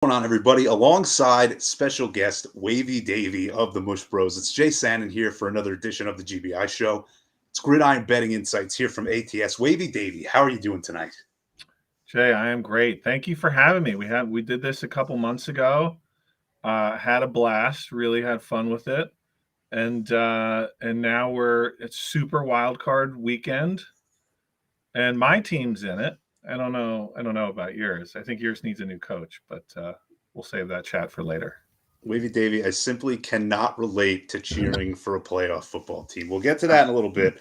Going on, everybody? Alongside special guest Wavey Davey of the Mush Bros. It's Jay Sanin here for another edition of the GBI show. It's Gridiron Betting Insights here from ATS. Wavey Davey, how are you doing tonight? Jay, I am great. Thank you for having me. We did this a couple months ago. Had a blast. Really had fun with it, and now it's Super Wild Card weekend, and my team's in it. I don't know about yours. I think yours needs a new coach, but we'll save that chat for later. Wavy Davey, I simply cannot relate to cheering for a playoff football team. We'll get to that in a little bit.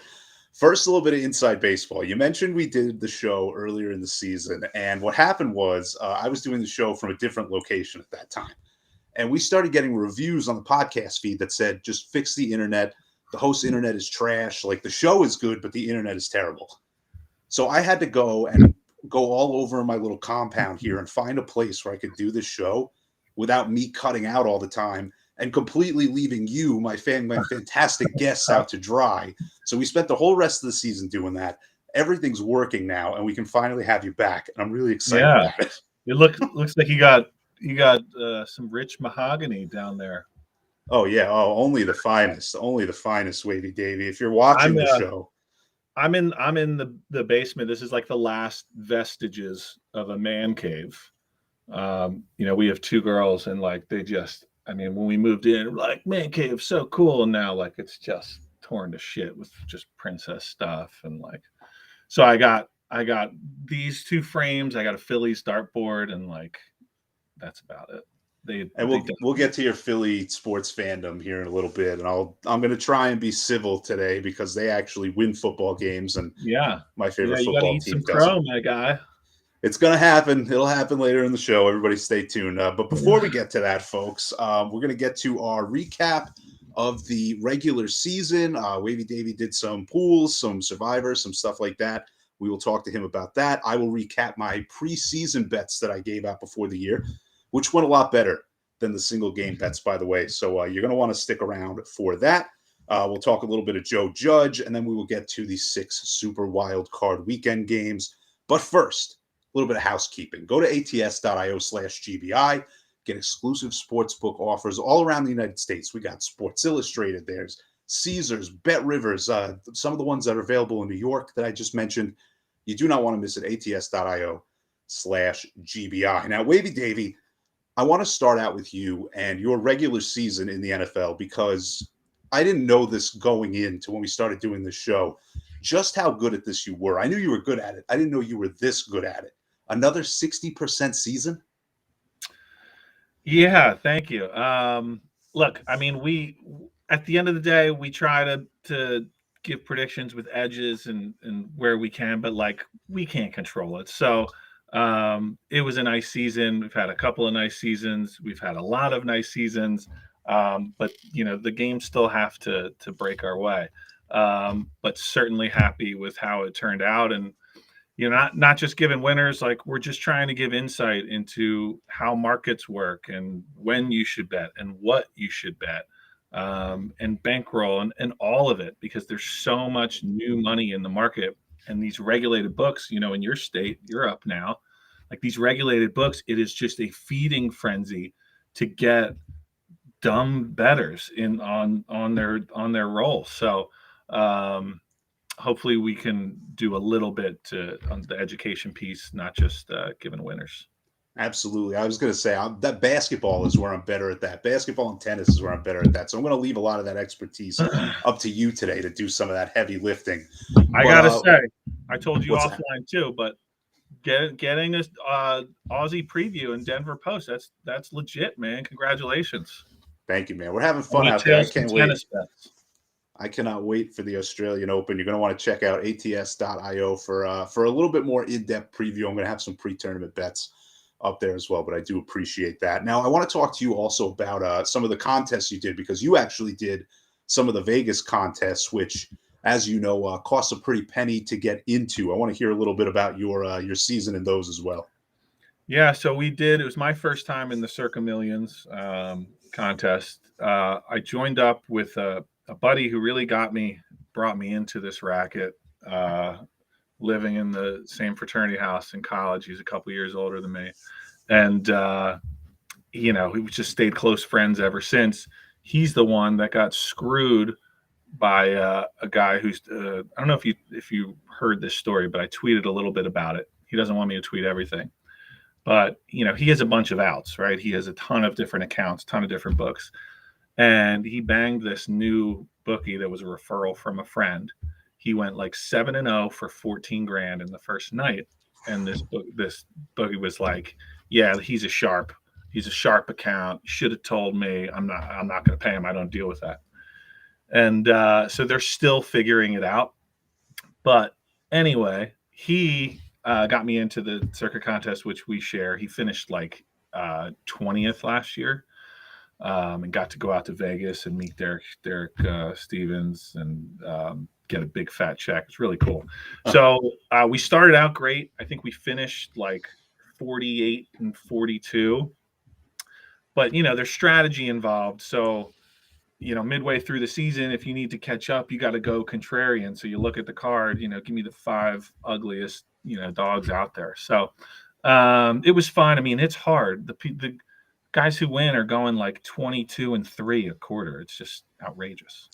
First, a little bit of inside baseball. You mentioned we did the show earlier in the season, and what happened was I was doing the show from a different location at that time. And we started getting reviews on the podcast feed that said, just fix the internet. The host's internet is trash. Like the show is good, but the internet is terrible. So I had to go all over my little compound here and find a place where I could do this show without me cutting out all the time and completely leaving you, my fantastic guests, out to dry. So we spent the whole rest of the season doing that. Everything's working now, and we can finally have you back. And I'm really excited about it. It looks like you got some rich mahogany down there. Oh yeah, only the finest, Wavy Davey. If you're watching the show, I'm in the basement. This is like the last vestiges of a man cave. We have two girls, and like when we moved in, like, man cave, so cool, and now like it's just torn to shit with just princess stuff, and like, so I got these two frames. I got a Phillies dartboard, and like that's about it. We'll get to your Philly sports fandom here in a little bit, and I'm going to try and be civil today because they actually win football games, and my favorite football team doesn't. My guy. It's going to happen. It'll happen later in the show. Everybody stay tuned. But before we get to that, folks, we're going to get to our recap of the regular season. Wavy Davey did some pools, some survivors, some stuff like that. We will talk to him about that. I will recap my preseason bets that I gave out before the year, which went a lot better than the single game bets, by the way. So you're going to want to stick around for that. We'll talk a little bit of Joe Judge, and then we will get to the 6 Super Wild Card weekend games. But first, a little bit of housekeeping. Go to ATS.io/GBI. Get exclusive sportsbook offers all around the United States. We got Sports Illustrated. There's Caesars, Bet Rivers, some of the ones that are available in New York that I just mentioned. You do not want to miss it. ATS.io/GBI. Now, Wavy Davey, I want to start out with you and your regular season in the NFL because I didn't know this going into when we started doing this show, just how good at this you were. I knew you were good at it. I didn't know you were this good at it. Another 60% season? Yeah, thank you. Look, I mean, we at the end of the day, we try to give predictions with edges and where we can, but like we can't control it. So it was a nice season. We've had a couple of nice seasons. We've had a lot of nice seasons. But the games still have to break our way. But certainly happy with how it turned out, and not just giving winners. Like, we're just trying to give insight into how markets work and when you should bet and what you should bet, and bankroll and all of it, because there's so much new money in the market, and these regulated books, in your state, you're up now, like these regulated books, it is just a feeding frenzy to get dumb bettors on their roll. So hopefully we can do a little bit on the education piece, not just giving winners. Absolutely. I was going to say that basketball is where I'm better at that. Basketball and tennis is where I'm better at that. So I'm going to leave a lot of that expertise up to you today to do some of that heavy lifting. I got to say, I told you offline too, but getting this Aussie preview in Denver Post, that's legit, man. Congratulations. Thank you, man. We're having fun out there. I can't wait. Bets. I cannot wait for the Australian Open. You're going to want to check out ATS.io for a little bit more in-depth preview. I'm going to have some pre-tournament bets up there as well, but I do appreciate that. Now, I want to talk to you also about some of the contests you did, because you actually did some of the Vegas contests, which, as you know, costs a pretty penny to get into. I want to hear a little bit about your season in those as well. Yeah, so we did. It was my first time in the Circa Millions contest. I joined up with a buddy who really brought me into this racket, living in the same fraternity house in college. He's a couple years older than me. And we just stayed close friends ever since. He's the one that got screwed by a guy who's I don't know if you heard this story, but I tweeted a little bit about it. He doesn't want me to tweet everything, but he has a bunch of outs, right? He has a ton of different accounts, ton of different books, and he banged this new bookie that was a referral from a friend. He went like 7-0 for 14 grand in the first night, and this bookie was like, "Yeah, he's a sharp account. You should have told me. I'm not going to pay him. I don't deal with that." And so they're still figuring it out. But anyway, he got me into the circuit contest, which we share. He finished like 20th last year, and got to go out to Vegas and meet Derek Stevens and get a big fat check. It's really cool. So we started out great. I think we finished like 48 and 42. But there's strategy involved. So midway through the season, if you need to catch up, you got to go contrarian. So you look at the card, give me the 5 ugliest, dogs out there. So it was fun. I mean, it's hard. The guys who win are going like 22-3 a quarter. It's just outrageous.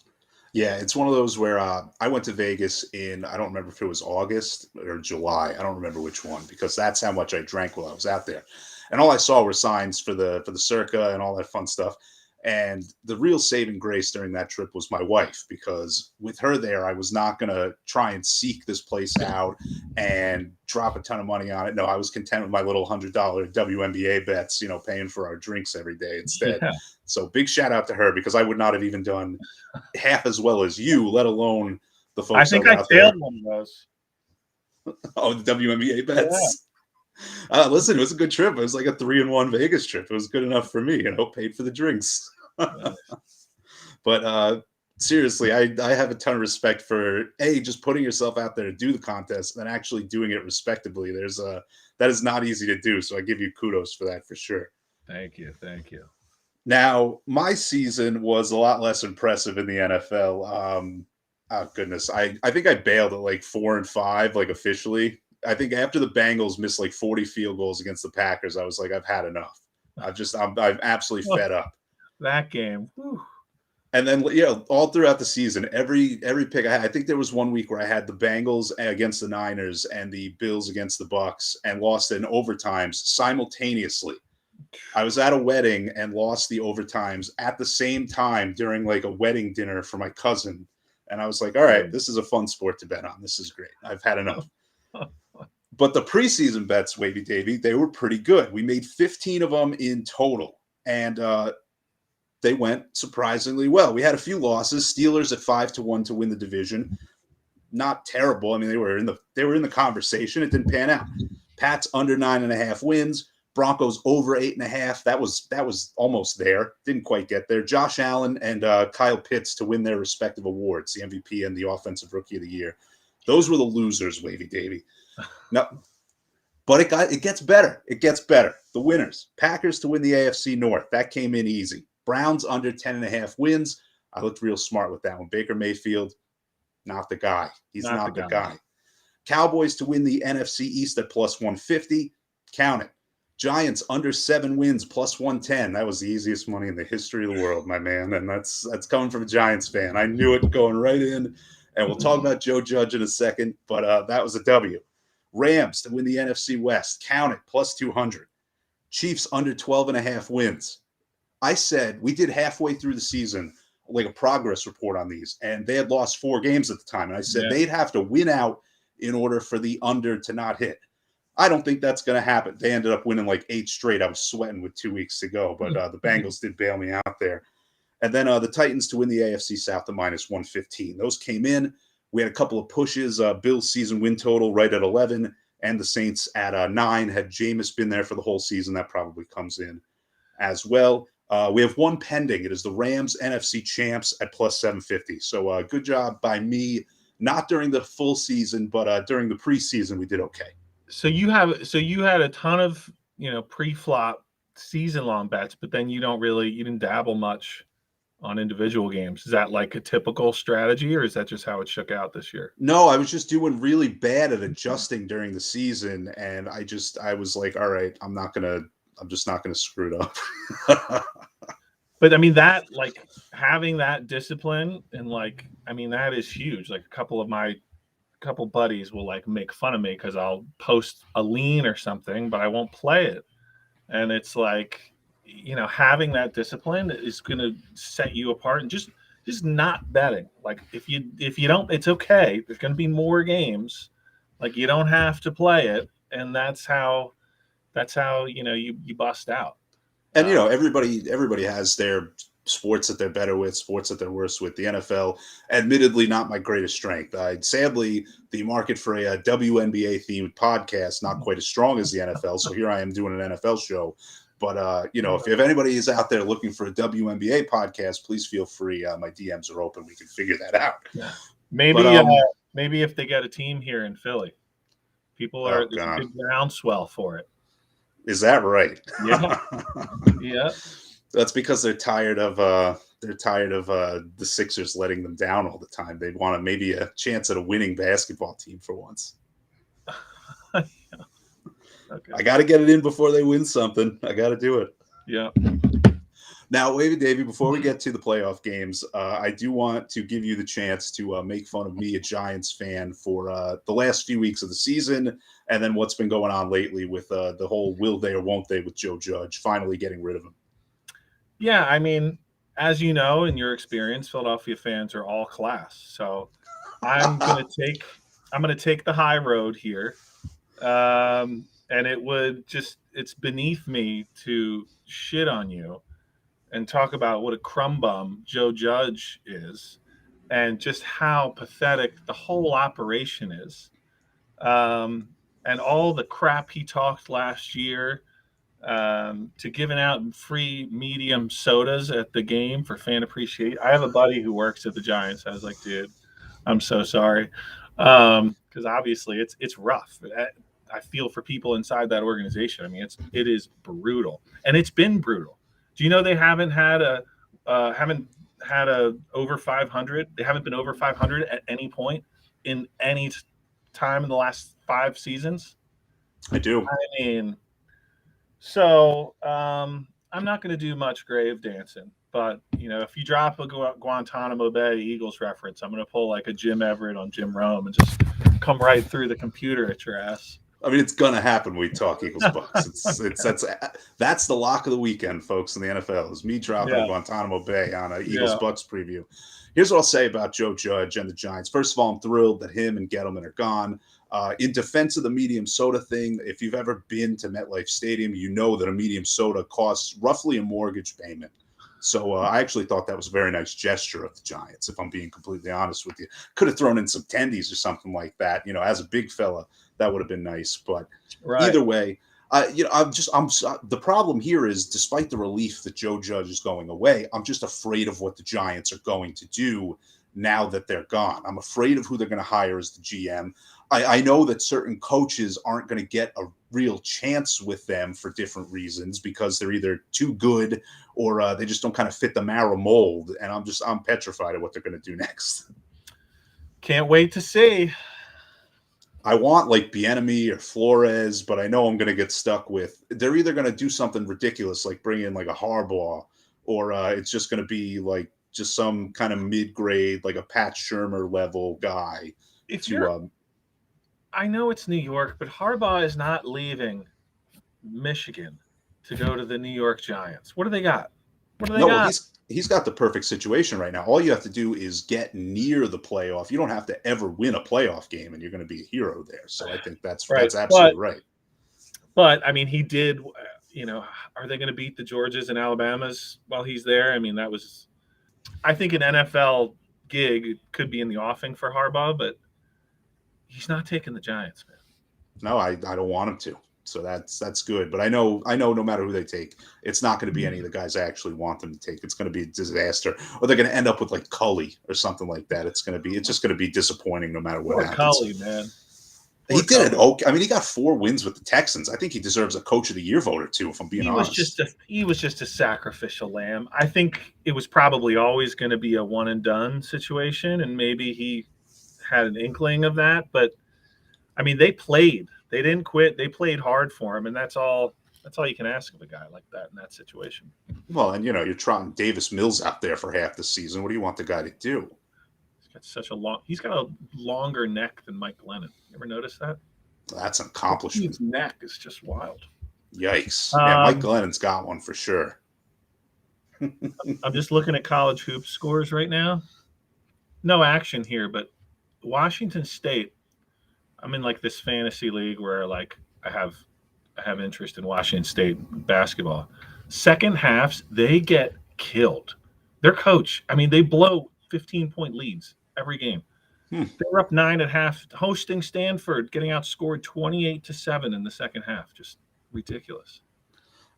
Yeah, it's one of those where I went to Vegas I don't remember if it was August or July. I don't remember which one, because that's how much I drank while I was out there. And all I saw were signs for the Circa and all that fun stuff. And the real saving grace during that trip was my wife, because with her there, I was not going to try and seek this place out and drop a ton of money on it. No, I was content with my little $100 WNBA bets, paying for our drinks every day instead. Yeah. So big shout out to her, because I would not have even done half as well as you, let alone the folks. I think I failed one of those. Oh, the WNBA bets. Yeah. Listen, it was a good trip. It was like a 3-1 Vegas trip. It was good enough for me, paid for the drinks. But seriously, I have a ton of respect for just putting yourself out there to do the contest and then actually doing it respectably. That is not easy to do. So I give you kudos for that for sure. Thank you. Now, my season was a lot less impressive in the NFL. Oh goodness, I think I bailed at like 4-5, like officially. I think after the Bengals missed like 40 field goals against the Packers, I was like, I've had enough. I'm absolutely fed up. That game. Whew. And then, all throughout the season, every pick I had, I think there was one week where I had the Bengals against the Niners and the Bills against the Bucks and lost in overtimes simultaneously. I was at a wedding and lost the overtimes at the same time during like a wedding dinner for my cousin. And I was like, all right, this is a fun sport to bet on. This is great. I've had enough. But the preseason bets, Wavey Davey, they were pretty good. We made 15 of them in total. And they went surprisingly well. We had a few losses. Steelers at 5-1 to win the division. Not terrible. I mean, they were in the conversation. It didn't pan out. Pats under 9.5 wins. Broncos over 8.5. That was almost there. Didn't quite get there. Josh Allen and Kyle Pitts to win their respective awards, the MVP and the Offensive Rookie of the Year. Those were the losers, Wavey Davey. No, but it gets better. It gets better. The winners: Packers to win the AFC North. That came in easy. Browns under 10.5 wins. I looked real smart with that one. Baker Mayfield, not the guy. He's not the guy. Cowboys to win the NFC East at plus 150. Count it. Giants under 7 wins plus 110. That was the easiest money in the history of the world, my man. And that's coming from a Giants fan. I knew it going right in. And we'll talk about Joe Judge in a second, but that was a W. Rams to win the NFC West. Count it, plus 200. Chiefs under 12.5 wins. I said we did halfway through the season like a progress report on these, and they had lost 4 games at the time. And I said they'd have to win out in order for the under to not hit. I don't think that's going to happen. They ended up winning like 8 straight. I was sweating with 2 weeks to go, but the Bengals did bail me out there. And then the Titans to win the AFC South at minus 115. Those came in. We had a couple of pushes. Bills season win total right at 11, and the Saints at 9. Had Jameis been there for the whole season, that probably comes in as well. We have one pending. It is the Rams NFC champs at plus 750. So good job by me. Not during the full season, but during the preseason, we did okay. So you had a ton of pre-flop season-long bets, but then you didn't dabble much on individual games. Is that like a typical strategy, or is that just how it shook out this year? No, I was just doing really bad at adjusting during the season, and I was like, all right, I'm not gonna I'm just not going to screw it up. But I mean, that, like, having that discipline and, like, I mean, that is huge. Like, a couple buddies will, like, make fun of me because I'll post a lean or something, but I won't play it. And it's like, having that discipline is going to set you apart. And just not betting. Like, if you don't, it's okay. There's going to be more games. Like, you don't have to play it, and that's how you bust out. And everybody has their sports that they're better with, sports that they're worse with. The NFL, admittedly, not my greatest strength. Sadly, the market for a WNBA themed podcast not quite as strong as the NFL. So here I am doing an NFL show. But if anybody is out there looking for a WNBA podcast, please feel free. My DMs are open. We can figure that out. Yeah. Maybe if they get a team here in Philly, there's a big groundswell for it. Is that right? Yeah. Yeah. That's because they're tired of the Sixers letting them down all the time. They want maybe a chance at a winning basketball team for once. Yeah. Okay. I got to get it in before they win something. I got to do it. Yeah. Now, Wavey Davey, before we get to the playoff games, I do want to give you the chance to make fun of me, a Giants fan, for the last few weeks of the season, and then what's been going on lately with the whole will they or won't they with Joe Judge finally getting rid of him. Yeah, I mean, as you know, in your experience, Philadelphia fans are all class. So I'm gonna take the high road here, and it's beneath me to shit on you and talk about what a crumb bum Joe Judge is, and just how pathetic the whole operation is, and all the crap he talked last year. To giving out free medium sodas at the game for fan appreciation. I have a buddy who works at the Giants. I was like, dude, I'm so sorry. Because obviously it's rough. I feel for people inside that organization. I mean, it is brutal, and it's been brutal. Do you know they haven't had a over 500? They haven't been over 500 at any point in any time in the last 5 seasons. I do. I mean, so I'm not going to do much grave dancing, but if you drop a Guantanamo Bay Eagles reference, I'm going to pull like a Jim Everett on Jim Rome and just come right through the computer at your ass. I mean, it's gonna happen when we talk Eagles Bucks. That's the lock of the weekend, folks, in the NFL. Is me dropping Guantanamo Bay on a Eagles Bucks preview. Here's what I'll say about Joe Judge and the Giants. First of all, I'm thrilled that him and Gettleman are gone. In defense of the medium soda thing, if you've ever been to MetLife Stadium, you know that a medium soda costs roughly a mortgage payment. So I actually thought that was a very nice gesture of the Giants, if I'm being completely honest with you. Could have thrown in some tendies or something like that. As a big fella, that would have been nice. But either way, the problem here is, despite the relief that Joe Judge is going away, I'm just afraid of what the Giants are going to do now that they're gone. I'm afraid of who they're going to hire as the GM. I know that certain coaches aren't going to get a real chance with them for different reasons, because they're either too good or they just don't kind of fit the Mara mold. And I'm petrified of what they're going to do next. Can't wait to see. I want like Bieniemy or Flores, but I know I'm going to get stuck with, they're either going to do something ridiculous, like bring in like a Harbaugh, or it's just going to be like just some kind of mid-grade, like a Pat Shurmur level guy. I know it's New York, but Harbaugh is not leaving Michigan to go to the New York Giants. What do they got? He's got the perfect situation right now. All you have to do is get near the playoff. You don't have to ever win a playoff game, and you're going to be a hero there. So I think that's absolutely right. But I mean, he did. Are they going to beat the Georgias and Alabamas while he's there? I mean, I think an NFL gig could be in the offing for Harbaugh, but he's not taking the Giants, man. No, I don't want him to. So that's good. But I know no matter who they take, it's not going to be any of the guys I actually want them to take. It's going to be a disaster. Or they're going to end up with like Culley or something like that. It's just going to be disappointing no matter what happens. Culley, man. He did it. Okay. I mean, he got 4 wins with the Texans. I think he deserves a Coach of the Year vote or 2, if I'm being honest. He was just a sacrificial lamb. I think it was probably always going to be a one and done situation, and maybe he had an inkling of that. But I mean, they played. They didn't quit. They played hard for him, and that's all That's all you can ask of a guy like that in that situation. Well, and you're trotting Davis Mills out there for half the season. What do you want the guy to do? He's got a longer neck than Mike Glennon. You ever notice that? That's an accomplishment. His neck is just wild. Yikes. Yeah, Mike Glennon's got one for sure. I'm just looking at college hoop scores right now. No action here, but Washington State, I'm in like this fantasy league where like I have interest in Washington State basketball. Second halves, they get killed. Their coach, I mean, they blow 15-point leads every game. They were up 9 at half, hosting Stanford, getting outscored 28-7 in the second half. Just ridiculous.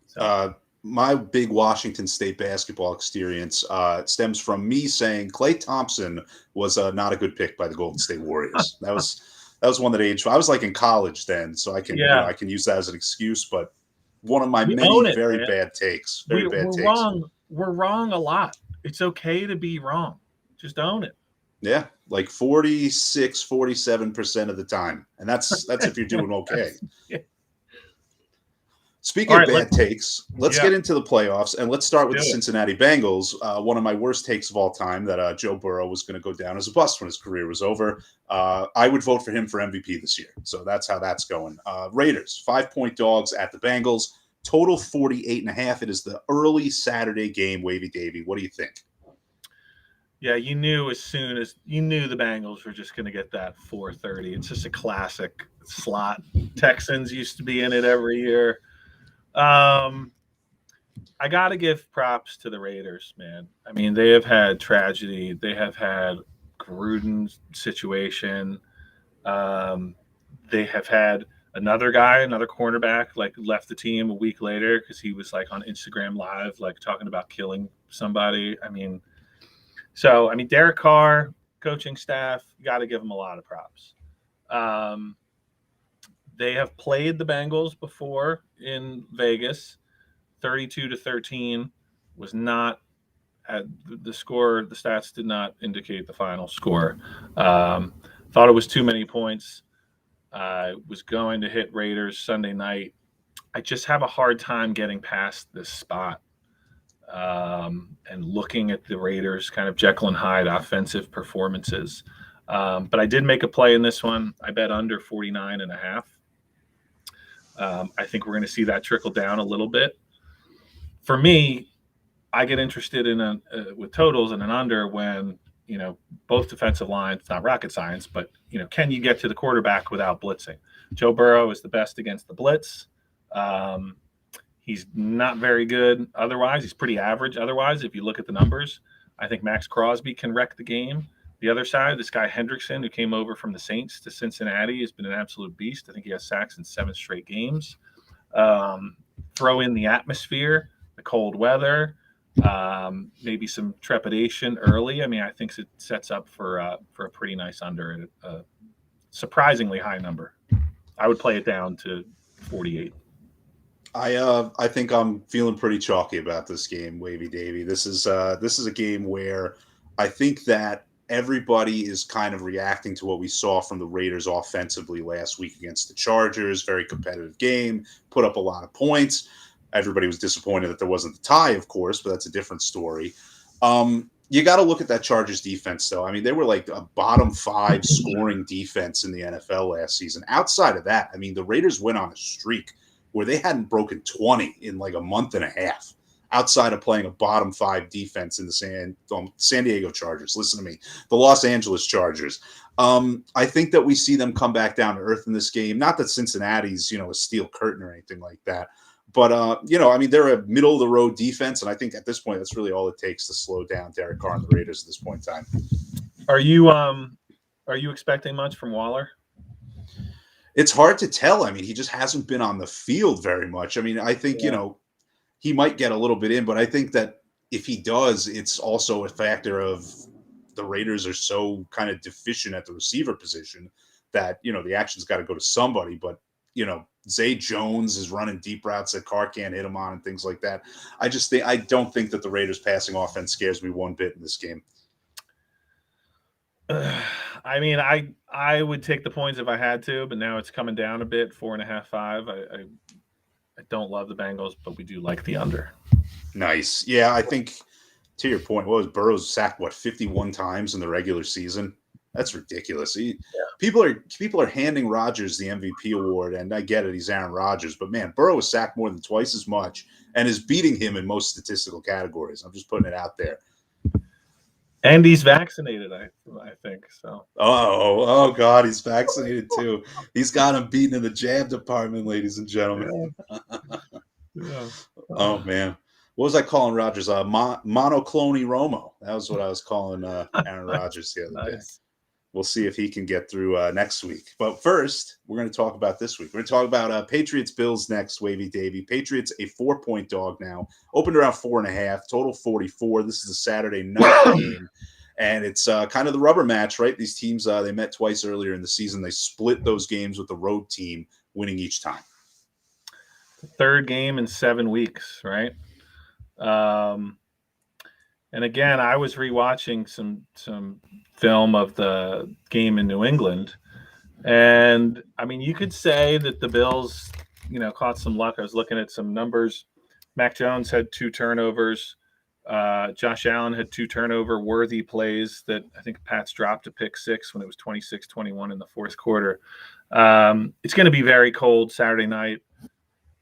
So. My big Washington State basketball experience stems from me saying Klay Thompson was not a good pick by the Golden State Warriors. That was one that aged. I was like in college then, so I can I can use that as an excuse. But one of my many very bad takes. We're wrong. We're wrong a lot. It's okay to be wrong. Just own it. Yeah, like 46, 47% of the time, and that's if you're doing okay. Yeah. Speaking of bad takes, let's get into the playoffs, and let's start with the Cincinnati Bengals. One of my worst takes of all time, that Joe Burrow was going to go down as a bust when his career was over. I would vote for him for MVP this year. So that's how that's going. Raiders, 5-point dogs at the Bengals. Total 48.5. It is the early Saturday game, Wavey Davey. What do you think? Yeah, you knew as soon as the Bengals were just going to get that 4:30. It's just a classic slot. Texans used to be in it every year. I got to give props to the Raiders, man. I mean, they have had tragedy. They have had Gruden's situation. They have had another cornerback, like left the team a week later because he was like on Instagram Live, like talking about killing somebody. I mean, Derek Carr, coaching staff, got to give them a lot of props. They have played the Bengals before in Vegas. 32-13 was not at the score. The stats did not indicate the final score. Thought it was too many points. I was going to hit Raiders Sunday night. I just have a hard time getting past this spot and looking at the Raiders kind of Jekyll and Hyde offensive performances. But I did make a play in this one. I bet under 49.5. I think we're going to see that trickle down a little bit. For me, I get interested in with totals and an under when both defensive lines. It's not rocket science, but can you get to the quarterback without blitzing? Joe Burrow is the best against the blitz. He's not very good otherwise. He's pretty average otherwise. If you look at the numbers, I think Max Crosby can wreck the game. The other side, this guy Hendrickson, who came over from the Saints to Cincinnati, has been an absolute beast. I think he has sacks in 7 straight games. Throw in the atmosphere, the cold weather, maybe some trepidation early. I mean, I think it sets up for a pretty nice under at a surprisingly high number. I would play it down to 48. I think I'm feeling pretty chalky about this game, Wavey Davey. This is a game where I think that everybody is kind of reacting to what we saw from the Raiders offensively last week against the Chargers. Very competitive game, put up a lot of points. Everybody was disappointed that there wasn't the tie, of course, but that's a different story. You got to look at that Chargers defense, though. I mean, they were like a bottom 5 scoring defense in the NFL last season. Outside of that, I mean, the Raiders went on a streak where they hadn't broken 20 in like a month and a half. Outside of playing a bottom 5 defense in the San Diego Chargers. Listen to me, the Los Angeles Chargers. I think that we see them come back down to earth in this game. Not that Cincinnati's, a steel curtain or anything like that. But, I mean, they're a middle-of-the-road defense, and I think at this point that's really all it takes to slow down Derek Carr and the Raiders at this point in time. Are you expecting much from Waller? It's hard to tell. I mean, he just hasn't been on the field very much. I mean, I think, he might get a little bit in, but I think that if he does, it's also a factor of the Raiders are so kind of deficient at the receiver position that, the action's got to go to somebody. But, Zay Jones is running deep routes that Carr can't hit him on and things like that. I don't think that the Raiders passing offense scares me one bit in this game. I mean, I would take the points if I had to, but now it's coming down a bit, 4.5, 5. I don't love the Bengals, but we do like the under. Nice. Yeah, I think to your point, what was Burrow's sacked 51 times in the regular season? That's ridiculous. People are handing Rodgers the MVP award, and I get it, he's Aaron Rodgers, but man, Burrow was sacked more than twice as much and is beating him in most statistical categories. I'm just putting it out there. And he's vaccinated, I think so. Oh God, he's vaccinated too. He's got him beaten in the jab department, ladies and gentlemen. Yeah. Oh man, what was I calling Rodgers? Monoclonal Romo. That was what I was calling Aaron Rodgers the other day. We'll see if he can get through next week. But first, we're going to talk about this week. We're going to talk about Patriots Bills next. Wavey Davey. Patriots a 4-point dog now. Opened around 4.5. Total 44. This is a Saturday night game. And it's kind of the rubber match, right? These teams, they met twice earlier in the season. They split those games with the road team winning each time. Third game in 7 weeks, right? And again, I was rewatching some film of the game in New England. And I mean, you could say that the Bills, caught some luck. I was looking at some numbers. Mac Jones had 2 turnovers. Josh Allen had 2 turnover-worthy plays that I think Pats dropped a pick 6 when it was 26-21 in the fourth quarter. It's going to be very cold Saturday night.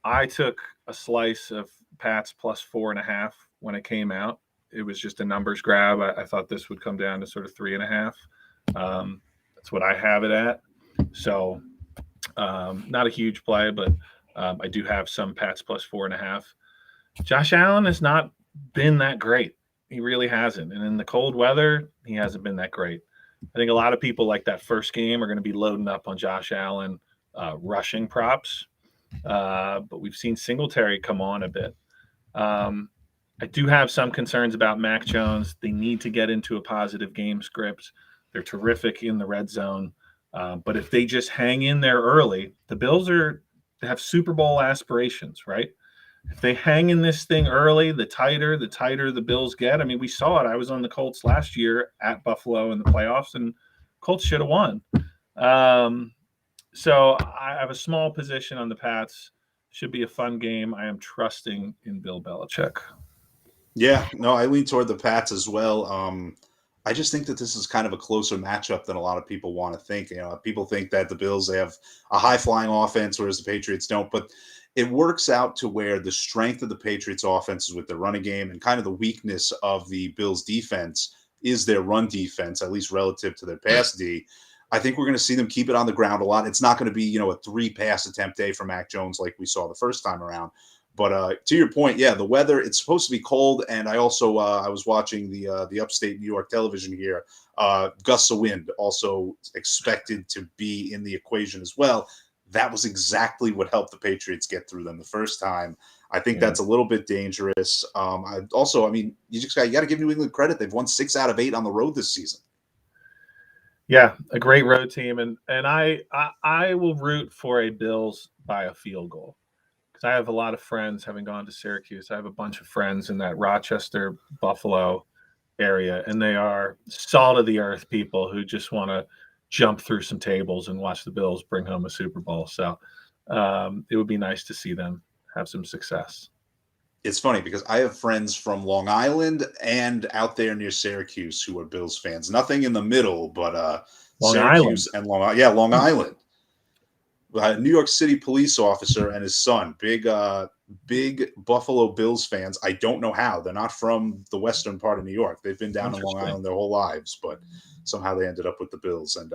I took a slice of Pats plus 4.5 when it came out. It was just a numbers grab. I thought this would come down to sort of 3.5. That's what I have it at. So not a huge play, but I do have some Pats plus 4.5. Josh Allen has not been that great. He really hasn't. And in the cold weather, he hasn't been that great. I think a lot of people like that first game are going to be loading up on Josh Allen rushing props. But we've seen Singletary come on a bit. I do have some concerns about Mac Jones. They need to get into a positive game script. They're terrific in the red zone. But if they just hang in there early, the Bills have Super Bowl aspirations, right? If they hang in this thing early, the tighter the Bills get. I mean, we saw it. I was on the Colts last year at Buffalo in the playoffs, and Colts should have won. So I have a small position on the Pats. Should be a fun game. I am trusting in Bill Belichick. Yeah, no, I lean toward the Pats as well. I just think that this is kind of a closer matchup than a lot of people want to think. People think that the Bills, they have a high-flying offense, whereas the Patriots don't. But it works out to where the strength of the Patriots offense is with their running game, and kind of the weakness of the Bills defense is their run defense, at least relative to their pass D. I think we're going to see them keep it on the ground a lot. It's not going to be, a 3-pass attempt day for Mac Jones like we saw the first time around. But to your point, yeah, the weather, it's supposed to be cold. And I also, I was watching the upstate New York television here. Gusts of wind also expected to be in the equation as well. That was exactly what helped the Patriots get through them the first time. I think that's a little bit dangerous. You got to give New England credit. They've won 6 out of 8 on the road this season. Yeah, a great road team. And I will root for a Bills by a field goal. Because I have a lot of friends having gone to Syracuse. I have a bunch of friends in that Rochester, Buffalo area, and they are salt of the earth people who just want to jump through some tables and watch the Bills bring home a Super Bowl. So it would be nice to see them have some success. It's funny because I have friends from Long Island and out there near Syracuse who are Bills fans. Nothing in the middle, but Syracuse and Long Island. New York City police officer and his son, big Buffalo Bills fans. I don't know how. They're not from the western part of New York. They've been down in Long Island their whole lives, but somehow they ended up with the Bills. And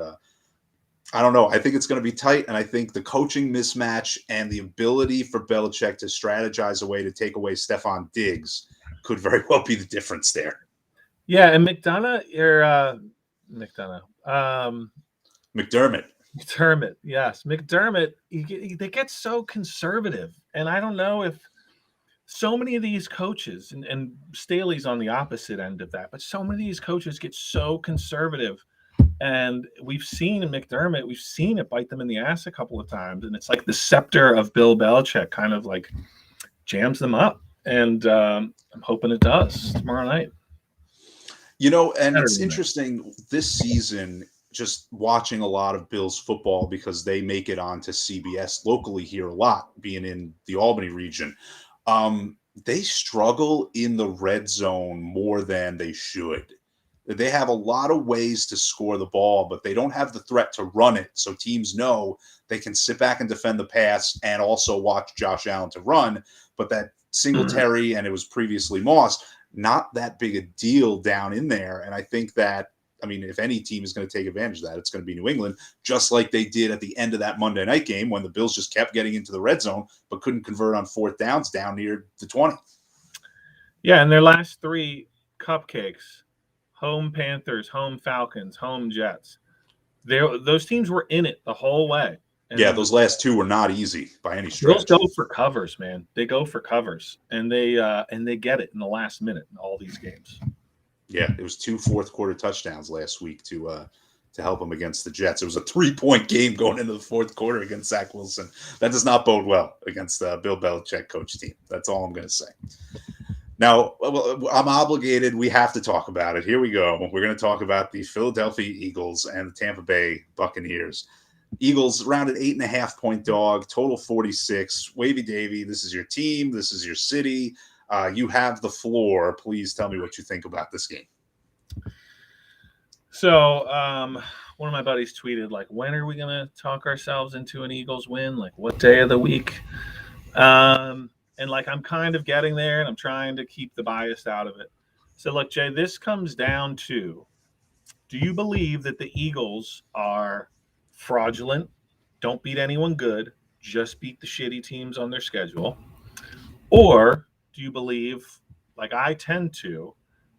I don't know. I think it's going to be tight, and I think the coaching mismatch and the ability for Belichick to strategize a way to take away Stephon Diggs could very well be the difference there. Yeah, and McDermott, yes. McDermott, they get so conservative. And I don't know if so many of these coaches, and Staley's on the opposite end of that, but so many of these coaches get so conservative. And we've seen in McDermott, we've seen it bite them in the ass a couple of times. And it's like the scepter of Bill Belichick kind of like jams them up. And I'm hoping it does tomorrow night. And it's interesting this season. just watching a lot of Bills football because they make it onto CBS locally here a lot, being in the Albany region. They struggle in the red zone more than they should. They have a lot of ways to score the ball, but they don't have the threat to run it. So teams know they can sit back and defend the pass and also watch Josh Allen to run. But that Singletary, and it was previously Moss, not that big a deal down in there. And I think that, I mean, if any team is going to take advantage of that, it's going to be New England, just like they did at the end of that Monday night game when the Bills just kept getting into the red zone, but couldn't convert on fourth downs down near the 20. Yeah, and their last three cupcakes, home Panthers, home Falcons, home Jets, those teams were in it the whole way. And yeah, those last two were not easy by any Bills stretch. go for covers, man. They go for covers, and they get it in the last minute in all these games. Yeah, it was 2 fourth-quarter touchdowns last week to help them against the Jets. It was a 3-point game going into the fourth quarter against Zach Wilson. That does not bode well against the Bill Belichick coach team. That's all I'm going to say. Now, I'm obligated. We have to talk about it. Here we go. We're going to talk about the Philadelphia Eagles and the Tampa Bay Buccaneers. Eagles rounded 8.5-point dog, total 46. Wavey Davey, this is your team. This is your city. You have the floor. Please tell me what you think about this game. So, one of my buddies tweeted, like, when are we going to talk ourselves into an Eagles win? Like, what day of the week? And, like, I'm kind of getting there, and I'm trying to keep the bias out of it. So, look, Jay, this comes down to, do you believe that the Eagles are fraudulent, don't beat anyone good, just beat the shitty teams on their schedule? Or do you believe, like I tend to,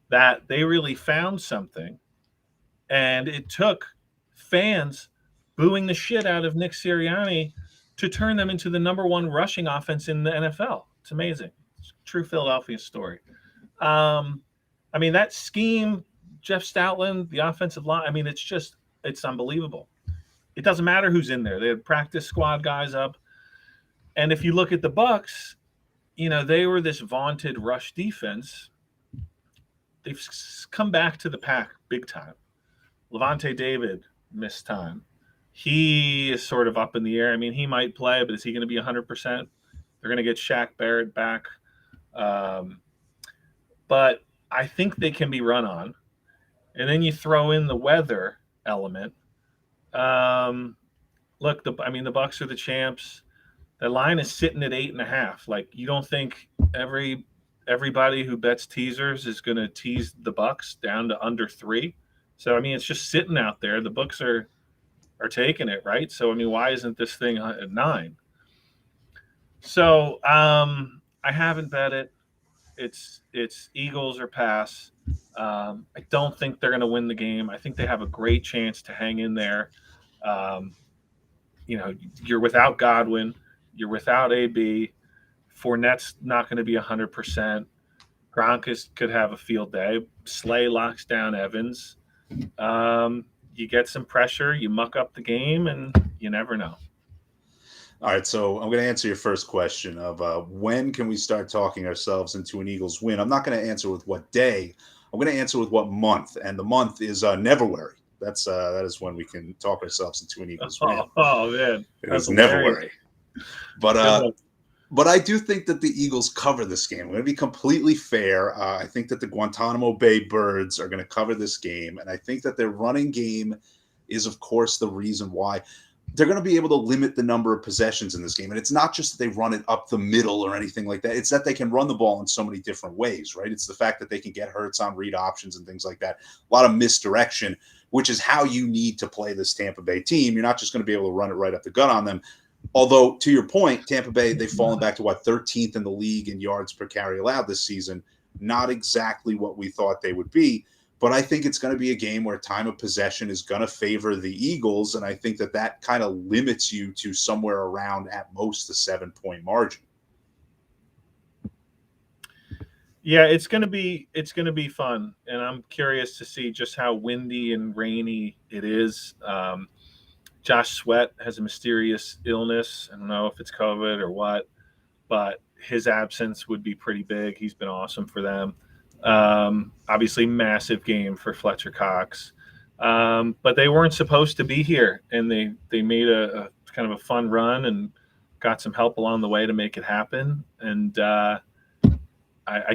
that they really found something and it took fans booing the shit out of Nick Sirianni to turn them into the number one rushing offense in the NFL? It's amazing. It's a true Philadelphia story. I mean, that scheme, Jeff Stoutland, the offensive line, I mean, it's unbelievable. It doesn't matter who's in there. They had practice squad guys up. And if you look at the Bucs, you know, they were this vaunted rush defense. They've come back to the pack big time. Levante David missed time. He is sort of up in the air. I mean, he might play, but is he going to be 100%? They're going to get Shaq Barrett back. But I think they can be run on. And then you throw in the weather element. Look, the Bucs are the champs. The line is sitting at 8.5. Like, you don't think everybody who bets teasers is going to tease the Bucs down to under 3? So, I mean, it's just sitting out there. The books are taking it, right? So, I mean, why isn't this thing at 9? So, I haven't bet it. It's Eagles or pass. I don't think they're going to win the game. I think they have a great chance to hang in there. You know, you're without Godwin. You're without AB. Fournette's not going to be 100%. Gronk could have a field day. Slay locks down Evans. You get some pressure, you muck up the game, and you never know. All right, so I'm going to answer your first question of when can we start talking ourselves into an Eagles win. I'm not going to answer with what day. I'm going to answer with what month, and the month is Neverwary. That is when we can talk ourselves into an Eagles win. Oh man, it was Neverwary. But I do think that the Eagles cover this game. I'm going to be completely fair. I think that the Guantanamo Bay Birds are going to cover this game, and I think that their running game is, of course, the reason why. They're going to be able to limit the number of possessions in this game. And it's not just that they run it up the middle or anything like that. It's that they can run the ball in so many different ways, right? It's the fact that they can get Hurts on read options and things like that. A lot of misdirection, which is how you need to play this Tampa Bay team. You're not just going to be able to run it right up the gut on them. Although, to your point, Tampa Bay, they've fallen back to 13th in the league in yards per carry allowed this season. Not exactly what we thought they would be. But I think it's going to be a game where time of possession is going to favor the Eagles, and I think that kind of limits you to somewhere around, at most, the 7-point margin. Yeah, it's going to be fun, and I'm curious to see just how windy and rainy it is. Josh Sweat has a mysterious illness. I don't know if it's COVID or what, but his absence would be pretty big. He's been awesome for them. Obviously, massive game for Fletcher Cox. But they weren't supposed to be here, and they made a kind of a fun run and got some help along the way to make it happen. And I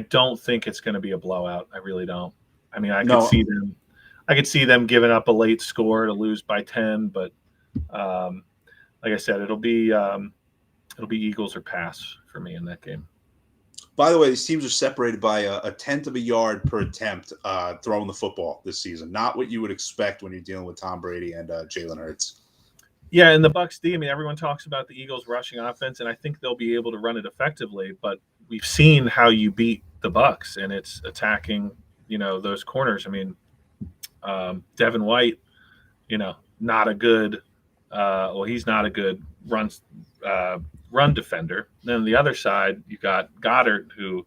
don't think it's going to be a blowout. I really don't. I mean, I could see them giving up a late score to lose by 10, but like I said, it'll be Eagles or pass for me in that game. By the way, these teams are separated by a tenth of a yard per attempt throwing the football this season. Not what you would expect when you're dealing with Tom Brady and Jalen Hurts. Yeah, and the Bucs D. I mean, everyone talks about the Eagles' rushing offense, and I think they'll be able to run it effectively. But we've seen how you beat the Bucs, and it's attacking, those corners. I mean, Devin White, not a good. He's not a good run defender. And then on the other side, you got Goddard, who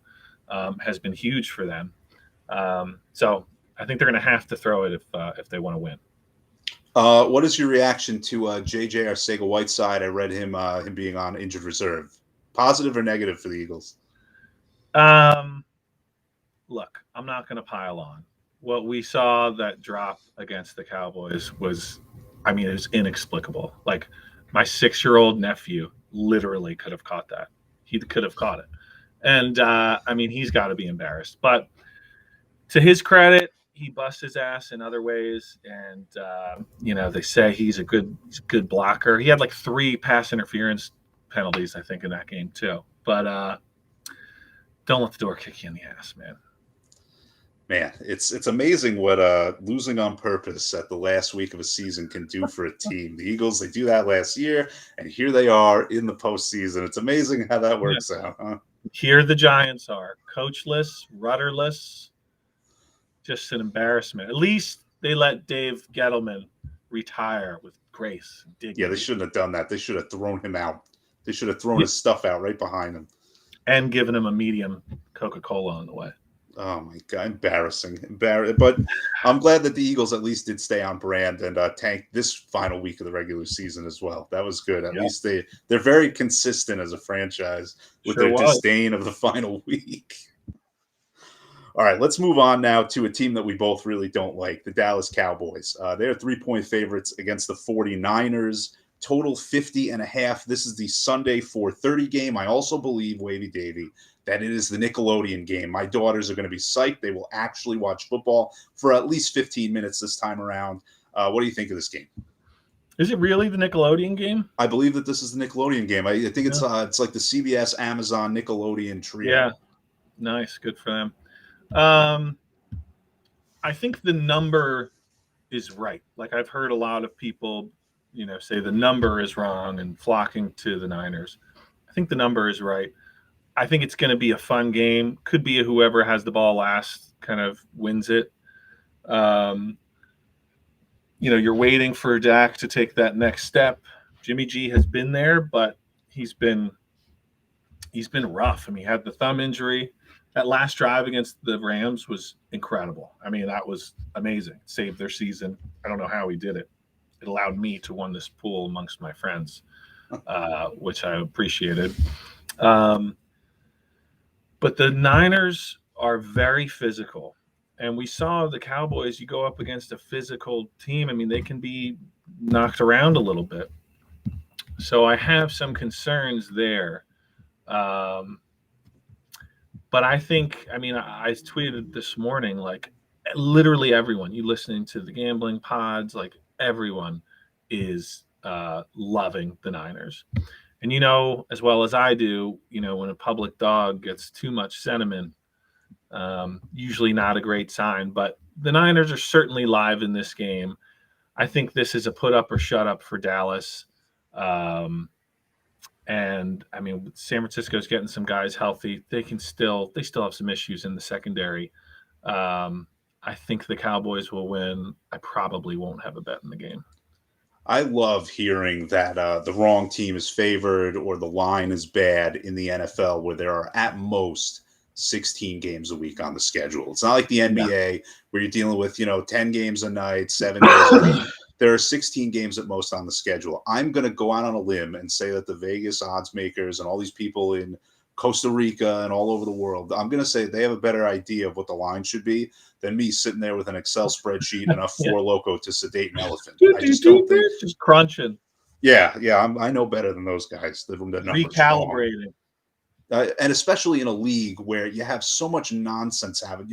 has been huge for them. So I think they're going to have to throw it if they want to win. What is your reaction to JJ Arcega-Whiteside? I read him being on injured reserve. Positive or negative for the Eagles? Look, I'm not going to pile on. What we saw that drop against the Cowboys was, it was inexplicable. Like, my 6-year-old nephew literally could have caught that. He could have caught it. And, he's got to be embarrassed. But to his credit, he busts his ass in other ways. And, they say he's a good blocker. He had like 3 pass interference penalties, I think, in that game too. But don't let the door kick you in the ass, man. Man, it's amazing what losing on purpose at the last week of a season can do for a team. The Eagles, they do that last year, and here they are in the postseason. It's amazing how that works out, huh? Here the Giants are, coachless, rudderless, just an embarrassment. At least they let Dave Gettleman retire with grace and dignity. Yeah, they shouldn't have done that. They should have thrown him out. They should have thrown his stuff out right behind him. And given him a medium Coca-Cola on the way. Oh, my God. Embarrassing. But I'm glad that the Eagles at least did stay on brand and tank this final week of the regular season as well. That was good. At least they're very consistent as a franchise with their disdain of the final week. All right, let's move on now to a team that we both really don't like, the Dallas Cowboys. They're 3-point favorites against the 49ers. Total 50.5. This is the Sunday 4:30 game. I also believe, Wavey Davey, that it is the Nickelodeon game. My daughters are going to be psyched. They will actually watch football for at least 15 minutes this time around. What do you think of this game? Is it really the Nickelodeon game? I believe that this is the Nickelodeon game. I think it's like the CBS, Amazon, Nickelodeon trio. Yeah, nice. Good for them. I think the number is right. Like, I've heard a lot of people, say the number is wrong and flocking to the Niners. I think the number is right. I think it's going to be a fun game. Could be whoever has the ball last kind of wins it. You're waiting for Dak to take that next step. Jimmy G has been there, but he's been rough. He had the thumb injury. That last drive against the Rams was incredible. That was amazing. It saved their season. I don't know how he did it. It allowed me to win this pool amongst my friends, which I appreciated. But the Niners are very physical. And we saw the Cowboys, you go up against a physical team. They can be knocked around a little bit. So I have some concerns there. But I think, I tweeted this morning, like, literally everyone, you listening to the gambling pods, like, everyone is loving the Niners. And as well as I do, when a public dog gets too much sentiment, usually not a great sign. But the Niners are certainly live in this game. I think this is a put up or shut up for Dallas. And San Francisco's getting some guys healthy. They still have some issues in the secondary. I think the Cowboys will win. I probably won't have a bet in the game. I love hearing that the wrong team is favored or the line is bad in the NFL, where there are at most 16 games a week on the schedule. It's not like the NBA where you're dealing with 10 games a night, 7 days a week. There are 16 games at most on the schedule. I'm going to go out on a limb and say that the Vegas odds makers and all these people in Costa Rica and all over the world. I'm going to say they have a better idea of what the line should be than me sitting there with an Excel spreadsheet and a Four Loco to sedate an elephant. I just don't think. Just crunching. Yeah, I know better than those guys. The numbers Recalibrating. and especially in a league where you have so much nonsense happen.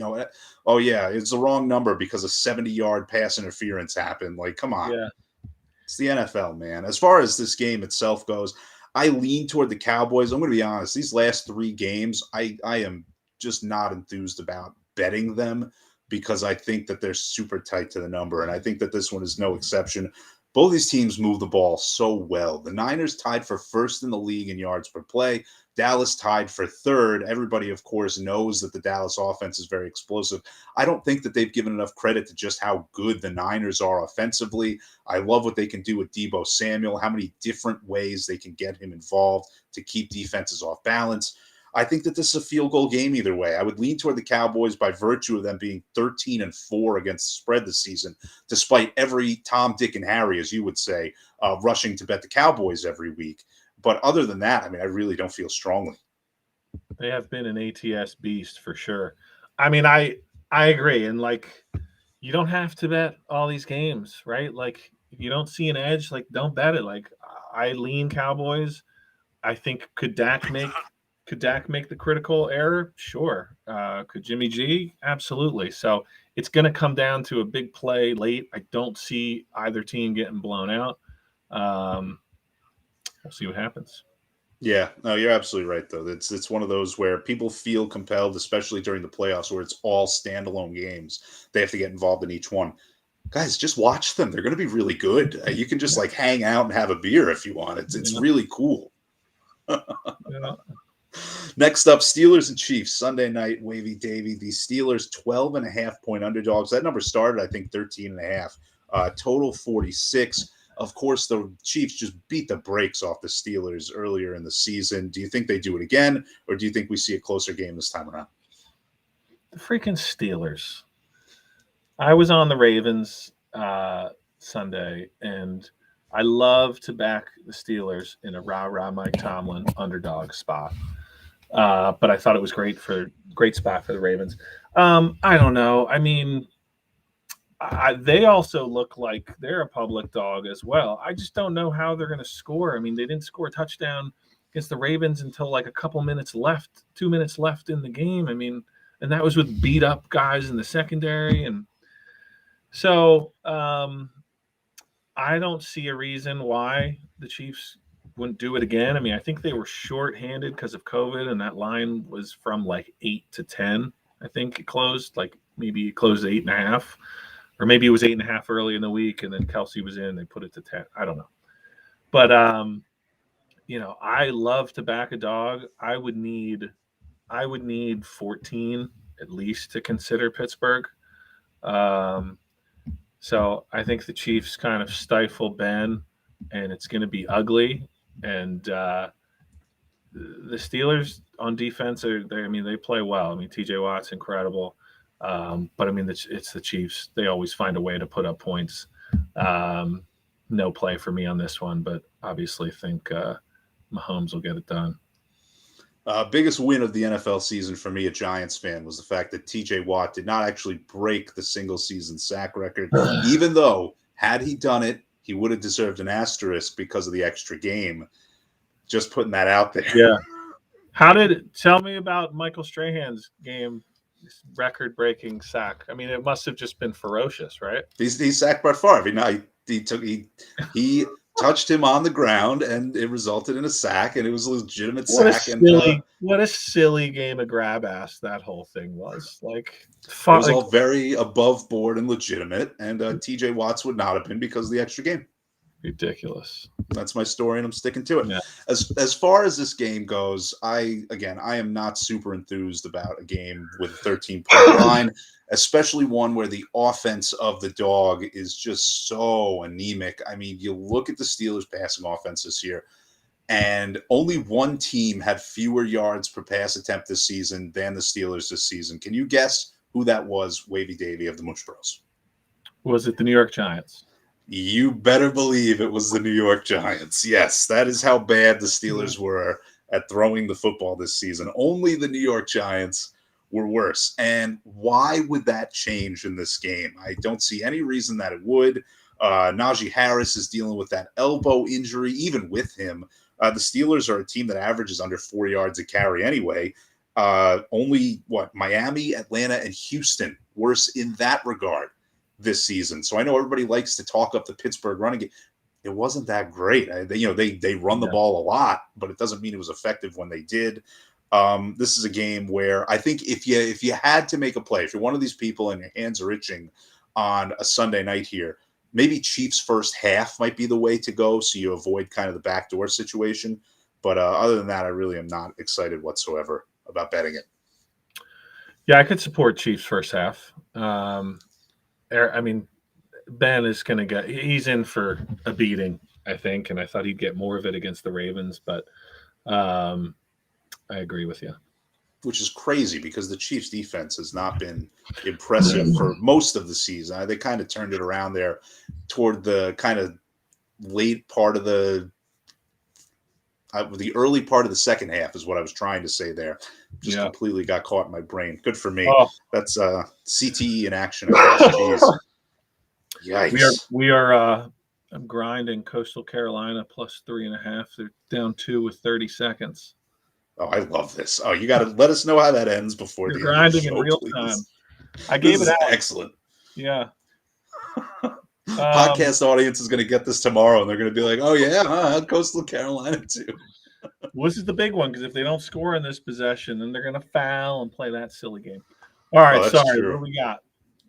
Oh yeah, it's the wrong number because a 70-yard pass interference happened. Like, come on. Yeah. It's the NFL, man. As far as this game itself goes, I lean toward the Cowboys. I'm going to be honest. These last 3 games, I am just not enthused about betting them because I think that they're super tight to the number, and I think that this one is no exception. Both these teams move the ball so well. The Niners tied for first in the league in yards per play. Dallas tied for third. Everybody, of course, knows that the Dallas offense is very explosive. I don't think that they've given enough credit to just how good the Niners are offensively. I love what they can do with Deebo Samuel, how many different ways they can get him involved to keep defenses off balance. I think that this is a field goal game either way. I would lean toward the Cowboys by virtue of them being 13-4 against the spread this season, despite every Tom, Dick, and Harry, as you would say, rushing to bet the Cowboys every week. But other than that, I mean, I really don't feel strongly. They have been an ATS beast for sure. I mean, I agree. And like, you don't have to bet all these games, right? Like, if you don't see an edge, like, don't bet it. Like, I lean Cowboys. I think could Dak make the critical error? Sure. Could Jimmy G? Absolutely. So it's going to come down to a big play late. I don't see either team getting blown out. We'll see what happens. Yeah, no, you're absolutely right, though. It's one of those where people feel compelled, especially during the playoffs where it's all standalone games. They have to get involved in each one. Guys, just watch them. They're going to be really good. You can just like hang out and have a beer if you want. It's really cool. Yeah. Next up, Steelers and Chiefs, Sunday night, Wavey Davey. The Steelers 12.5-point underdogs. That number started, I think, 13.5. Total 46. Of course, the Chiefs just beat the brakes off the Steelers earlier in the season. Do you think they do it again, or do you think we see a closer game this time around? The freaking Steelers. I was on the Ravens Sunday, and I love to back the Steelers in a rah-rah Mike Tomlin underdog spot. But I thought it was great spot for the Ravens. I don't know. I mean, they also look like they're a public dog as well. I just don't know how they're going to score. I mean, they didn't score a touchdown against the Ravens until like a couple minutes left, 2 minutes left in the game. I mean, and that was with beat up guys in the secondary. And so I don't see a reason why the Chiefs wouldn't do it again. I mean, I think they were short-handed because of COVID, and that line was from like 8 to 10. I think it closed, like maybe it closed 8.5. Or maybe it was 8.5 early in the week, and then Kelsey was in. They put it to 10. I don't know, but I love to back a dog. I would need 14 at least to consider Pittsburgh. So I think the Chiefs kind of stifle Ben, and it's going to be ugly. And the Steelers on defense they play well. I mean, TJ Watt's incredible. But I mean, it's the Chiefs. They always find a way to put up points. No play for me on this one, but obviously think Mahomes will get it done. Biggest win of the NFL season for me, a Giants fan, was the fact that TJ Watt did not actually break the single season sack record, even though had he done it, he would have deserved an asterisk because of the extra game. Just putting that out there. Yeah. Tell me about Michael Strahan's game, record-breaking sack. I mean, it must have just been ferocious, right? He sacked Brett Favre. He touched him on the ground, and it resulted in a sack, and it was a legitimate sack. What a silly game of grab ass that whole thing was. Like, it was all very above board and legitimate, and TJ Watts would not have been because of the extra game. Ridiculous. That's my story, and I'm sticking to it. Yeah. As far as this game goes, I am not super enthused about a game with a 13-point line, especially one where the offense of the dog is just so anemic. I mean, you look at the Steelers' passing offense this year, and only one team had fewer yards per pass attempt this season than the Steelers this season. Can you guess who that was, Wavey Davey of the Mooch Bros? Was it the New York Giants? You better believe it was the New York Giants. Yes, that is how bad the Steelers were at throwing the football this season. Only the New York Giants were worse. And why would that change in this game? I don't see any reason that it would. Najee Harris is dealing with that elbow injury. Even with him, the Steelers are a team that averages under 4 yards a carry anyway. Only Miami, Atlanta, and Houston worse in that regard this season. So I know everybody likes to talk up the Pittsburgh running game. It wasn't that great. They run the ball a lot, but it doesn't mean it was effective when they did. This is a game where I think if you had to make a play, if you're one of these people and your hands are itching on a Sunday night here, maybe Chiefs first half might be the way to go, so you avoid kind of the backdoor situation. But other than that, I really am not excited whatsoever about betting it. Yeah, I could support Chiefs first half. I mean, Ben is going to he's in for a beating, I think, and I thought he'd get more of it against the Ravens, but I agree with you. Which is crazy because the Chiefs defense has not been impressive for most of the season. They kind of turned it around there toward the kind of late part of the early part of the second half is what I was trying to say there. Just completely got caught in my brain. Good for me. Oh. That's CTE in action, I guess. Jeez. Yikes. We are I'm grinding Coastal Carolina plus 3.5. They're down 2 with 30 seconds. Oh, I love this. Oh, you got to let us know how that ends before You're grinding in real time. I gave it out. Excellent. Yeah. Podcast audience is going to get this tomorrow, and they're going to be like, "Oh yeah, Coastal Carolina too." Well, this is the big one because if they don't score in this possession, then they're going to foul and play that silly game. All right, sorry. True. What do we got?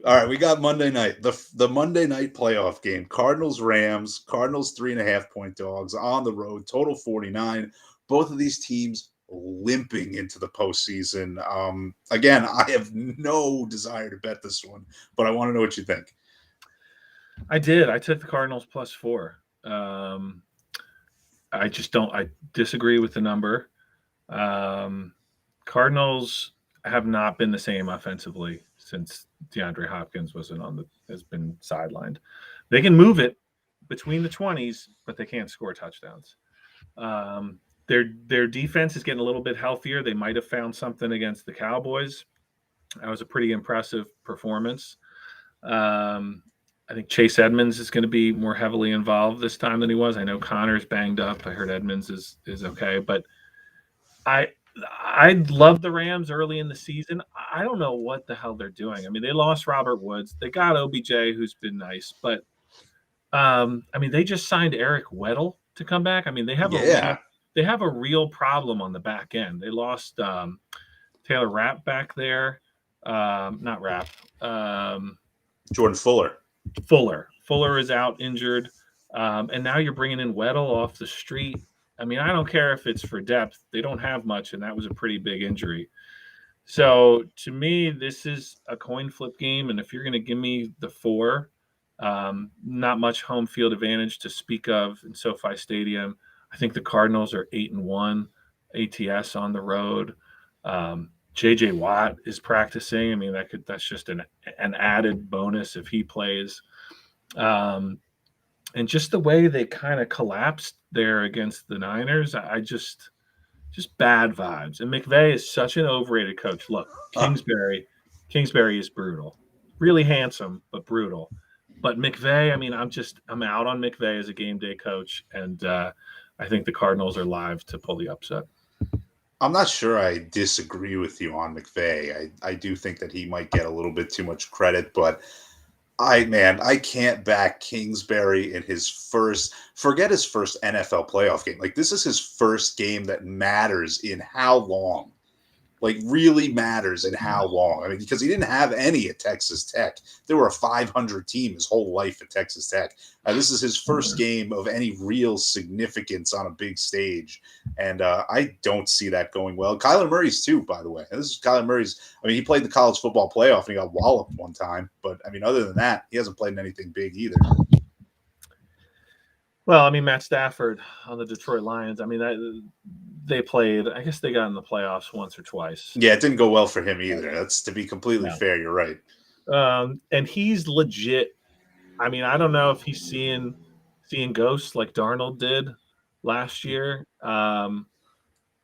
All right, we got Monday night, the Monday night playoff game. Cardinals Rams. Cardinals 3.5-point dogs on the road. Total 49. Both of these teams limping into the postseason. Again, I have no desire to bet this one, but I want to know what you think. I did. I took the Cardinals plus 4. I disagree with the number. Cardinals have not been the same offensively since DeAndre Hopkins has been sidelined. They can move it between the 20s, but they can't score touchdowns. Their defense is getting a little bit healthier. They might have found something against the Cowboys. That was a pretty impressive performance. I think Chase Edmonds is going to be more heavily involved this time than he was. I know Connor's banged up. I heard Edmonds is okay, but I love the Rams early in the season. I don't know what the hell they're doing. I mean, they lost Robert Woods. They got OBJ, who's been nice, but I mean, they just signed Eric Weddle to come back. I mean, they have a real problem on the back end. They lost Taylor Rapp back there. Not Rapp. Jordan Fuller. Fuller is out injured. And now you're bringing in Weddle off the street. I mean, I don't care if it's for depth. They don't have much, and that was a pretty big injury. So to me, this is a coin flip game. And if you're going to give me the 4, not much home field advantage to speak of in SoFi Stadium. I think the Cardinals are 8-1 ATS on the road. JJ Watt is practicing. I mean, that's just an added bonus if he plays. And just the way they kind of collapsed there against the Niners, I just bad vibes. And McVay is such an overrated coach. Look, Kingsbury is brutal. Really handsome, but brutal. But McVay, I mean, I'm out on McVay as a game day coach, and I think the Cardinals are live to pull the upset. I'm not sure I disagree with you on McVay. I do think that he might get a little bit too much credit, but I can't back Kingsbury in forget his first NFL playoff game. Like, this is his first game that matters in how long. Like, really matters in how long. I mean, because he didn't have any at Texas Tech. They were a 500 team his whole life at Texas Tech. This is his first game of any real significance on a big stage. And I don't see that going well. Kyler Murray's too, by the way. This is Kyler Murray's. I mean, he played the college football playoff and he got walloped one time. But, I mean, other than that, he hasn't played in anything big either. Well, I mean, Matt Stafford on the Detroit Lions. I mean, they played. I guess they got in the playoffs once or twice. Yeah, it didn't go well for him either. That's, to be completely fair. You're right. And he's legit. I mean, I don't know if he's seeing ghosts like Darnold did last year.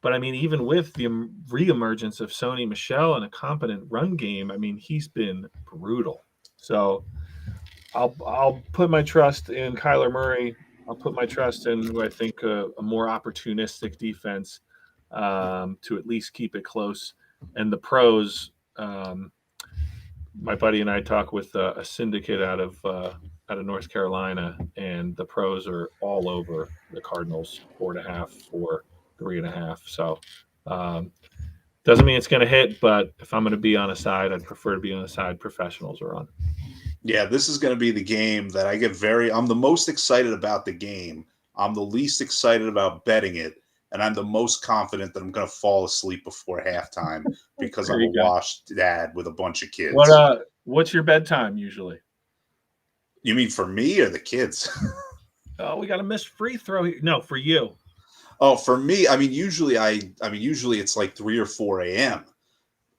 But I mean, even with the reemergence of Sony Michel and a competent run game, I mean, he's been brutal. So I'll put my trust in Kyler Murray. I'll put my trust in who I think a more opportunistic defense to at least keep it close. And the pros, my buddy and I talk with a syndicate out of North Carolina, and the pros are all over the Cardinals 4.5, 4, 3.5. So doesn't mean it's going to hit, but if I'm going to be on a side, I'd prefer to be on a side professionals are on. Yeah, this is going to be the game that I'm the most excited about the game. I'm the least excited about betting it. And I'm the most confident that I'm going to fall asleep before halftime because I'm a washed dad with a bunch of kids. What's your bedtime usually? You mean for me or the kids? Oh, we got a missed free throw here. No, for you. Oh, for me, usually it's like 3 or 4 a.m.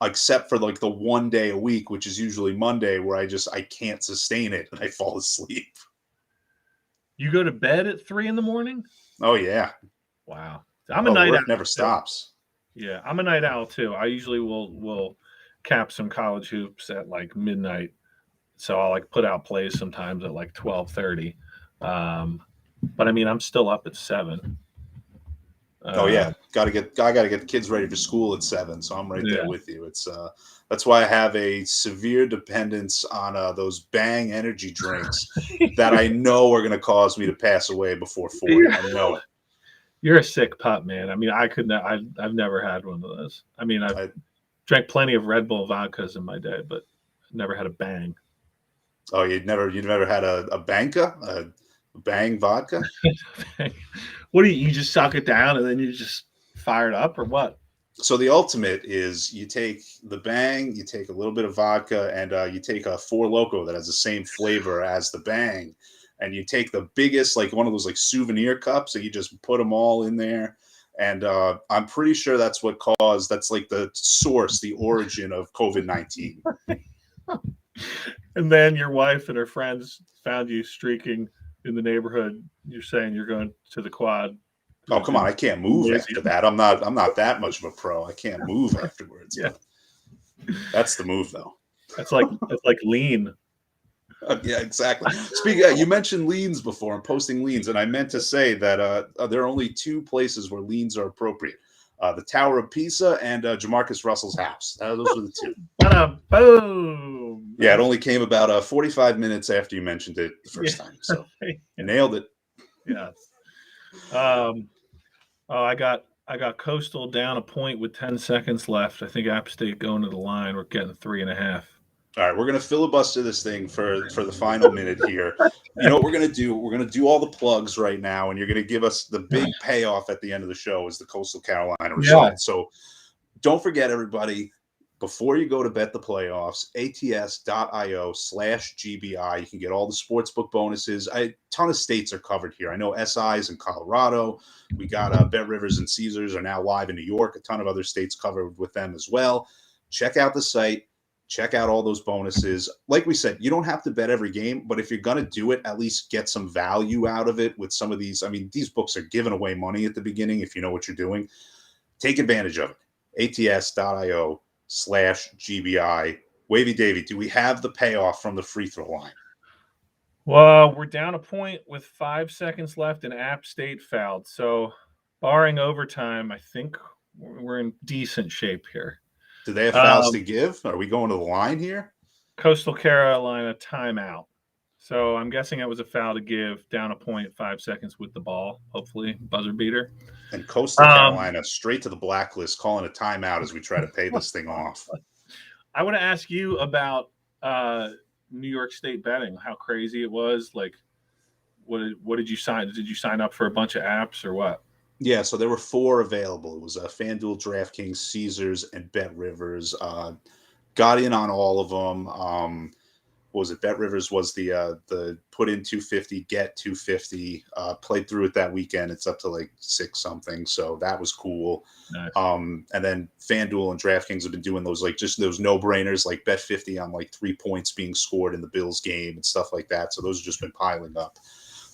except for like the one day a week, which is usually Monday, where I can't sustain it and I fall asleep. You go to bed at 3 a.m? Oh yeah. Wow. I'm a night owl. Never stops. Yeah, I'm a night owl too. I usually will cap some college hoops at like midnight. So I'll like put out plays sometimes at like 12:30. But I mean, I'm still up at 7. Oh yeah, I gotta get the kids ready for school at 7, so I'm right there with you. It's that's why I have a severe dependence on those Bang energy drinks that I know are gonna cause me to pass away before 40. I know it. You're a sick pup, man. I mean, I've never had one of those. I mean, I've drank plenty of Red Bull vodkas in my day, but never had a Bang. Oh, you've never had a Banca, a Bang vodka? What do you just suck it down and then you just fire it up or what? So the ultimate is you take the Bang, you take a little bit of vodka, and you take a Four Loko that has the same flavor as the Bang, and you take the biggest, like one of those like souvenir cups, and you just put them all in there. And I'm pretty sure that's like the source, the origin of COVID-19. And then your wife and her friends found you streaking in the neighborhood. You're saying you're going to the quad. Oh, come on. I can't move after that. I'm not that much of a pro. I can't move afterwards. Yeah. That's the move though. That's like lean. Yeah, exactly. Speaking of, you mentioned leans before and posting leans, and I meant to say that there are only 2 places where leans are appropriate. The Tower of Pisa and Jamarcus Russell's house. Those are the 2. Boom. Yeah, it only came about 45 minutes after you mentioned it the first time. So nailed it. Yeah. I got Coastal down a point with 10 seconds left. I think App State going to the line. We're getting 3.5. All right, we're going to filibuster this thing for the final minute here. You know what we're going to do? We're going to do all the plugs right now, and you're going to give us the big payoff at the end of the show is the Coastal Carolina result. Yeah. So don't forget, everybody, before you go to bet the playoffs, ATS.io/GBI. You can get all the sportsbook bonuses. A ton of states are covered here. I know SI's in Colorado. We got Bet Rivers and Caesars are now live in New York. A ton of other states covered with them as well. Check out the site. Check out all those bonuses. Like we said, you don't have to bet every game, but if you're going to do it, at least get some value out of it with some of these. I mean, these books are giving away money at the beginning if you know what you're doing. Take advantage of it. ATS.io/GBI. Wavey Davey, do we have the payoff from the free throw line? Well, we're down a point with 5 seconds left and App State fouled. So barring overtime, I think we're in decent shape here. Do they have fouls to give? Are we going to the line here? Coastal Carolina timeout. So I'm guessing it was a foul to give, down a point, 5 seconds with the ball, hopefully buzzer beater. And Coastal Carolina straight to the blacklist, calling a timeout as we try to pay this thing off. I want to ask you about New York State betting, how crazy it was. Like, what did you sign? Did you sign up for a bunch of apps or what? Yeah, so there were 4 available. It was FanDuel, DraftKings, Caesars, and Bet Rivers. Got in on all of them. What was it? Bet Rivers was the put in 250, get 250. Played through it that weekend. It's up to like 6 something, so that was cool. Nice. And then FanDuel and DraftKings have been doing those like just those no brainers, like bet 50 on like 3 points being scored in the Bills game and stuff like that. So those have just been piling up.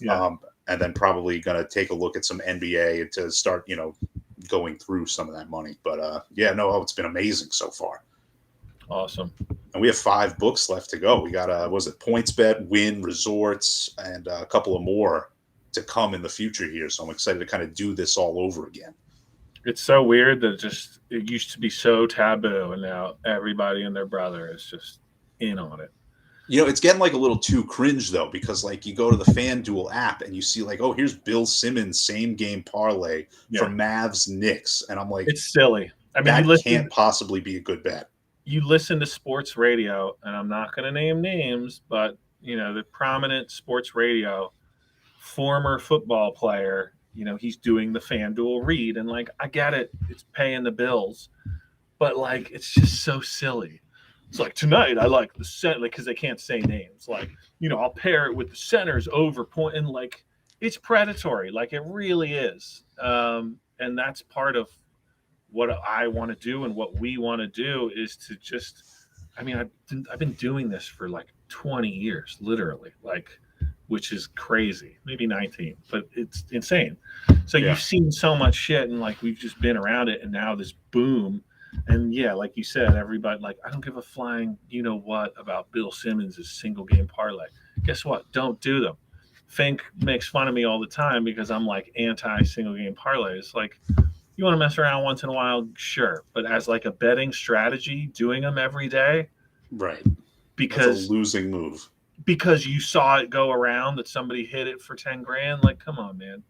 Yeah. And then probably going to take a look at some NBA to start, going through some of that money. But yeah, no, it's been amazing so far. Awesome. And we have 5 books left to go. We got was it PointsBet, Win, Resorts, and a couple of more to come in the future here. So I'm excited to kind of do this all over again. It's so weird that it used to be so taboo, and now everybody and their brother is just in on it. You know, it's getting like a little too cringe though, because like you go to the FanDuel app and you see like, oh, here's Bill Simmons same game parlay for Mavs Knicks, and I'm like, it's silly. I mean, that can't possibly be a good bet. You listen to sports radio, and I'm not going to name names, but you know, the prominent sports radio former football player, you know, he's doing the FanDuel read, and like, I get it, it's paying the bills, but like, it's just so silly. It's like, tonight I like the center, like, because they can't say names. Like, you know, I'll pair it with the centers over point, and like, it's predatory. Like, it really is. And that's part of what I want to do, and what we want to do is to just, I mean, I've been doing this for like 20 years, literally, like, which is crazy. Maybe 19, but it's insane. So you've seen so much shit, and like, we've just been around it, and now this boom. And yeah, like you said, everybody, like, I don't give a flying, you know what, about Bill Simmons' single game parlay. Guess what? Don't do them. Fink makes fun of me all the time because I'm like anti single game parlays. Like, you want to mess around once in a while, sure, but as like a betting strategy, doing them every day, right? Because that's a losing move. Because you saw it go around that somebody hit it for 10 grand. Like, come on, man.